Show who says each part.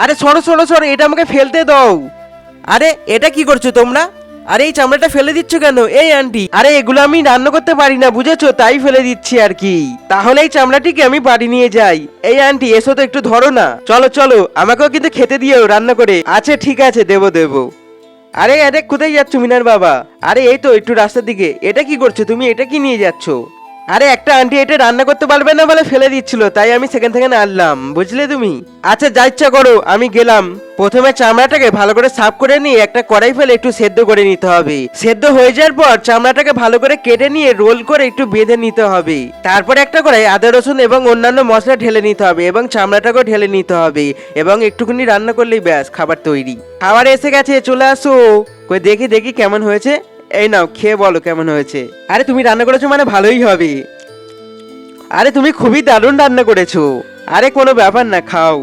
Speaker 1: আরে সরো সরো সরো, এটা আমাকে ফেলতে দাও। আরে এটা কি করছো তোমরা? আরে এই চামড়াটা ফেলে দিচ্ছ কেন এই আন্টি? আরে এগুলো আমি রান্না করতে পারি না বুঝেছো, তাই ফেলে দিচ্ছি আর কি। তাহলে এই চামড়াটিকে আমি বাড়ি নিয়ে যাই। এই আন্টি এসো তো, একটু ধরো না। চলো চলো, আমাকেও কিন্তু খেতে দিও রান্না করে। আচ্ছা ঠিক আছে, দেবো দেবো। আরে আরে কোথায় যাচ্ছ মিনার বাবা? আরে এই তো একটু রাস্তার দিকে। এটা কি করছো তুমি? এটা কি নিয়ে যাচ্ছ? আরে একটা আন্টি এটা রান্না করতে পারবে না বলে ফেলে দিচ্ছিল, তাই আমি সেখান থেকে আনলাম, বুঝলে তুমি? আচ্ছা যা ইচ্ছা করো, আমি গেলাম। প্রথমে চামড়াটাকে ভালো করে সাফ করে নিয়ে একটা কড়াই ফেলে একটু সেদ্ধ করে নিতে হবে। সেদ্ধ হয়ে যাওয়ার পর চামড়াটাকে ভালো করে কেটে নিয়ে রোল করে একটু বেঁধে নিতে হবে। তারপরে একটা কড়াই আদা রসুন এবং অন্যান্য মশলা ঢেলে নিতে হবে এবং চামড়াটাকেও ঢেলে নিতে হবে এবং একটুখানি রান্না করলেই ব্যাস খাবার তৈরি। খাবার এসে গেছে, চলে আসো। কই দেখি দেখি কেমন হয়েছে। এই নাও খেয়ে বলো কেমন হয়েছে। আরে তুমি রান্না করেছো মানে ভালোই হবে। আরে তুমি খুবই দারুণ রান্না করেছো। আরে কোনো ব্যাপার না, খাও।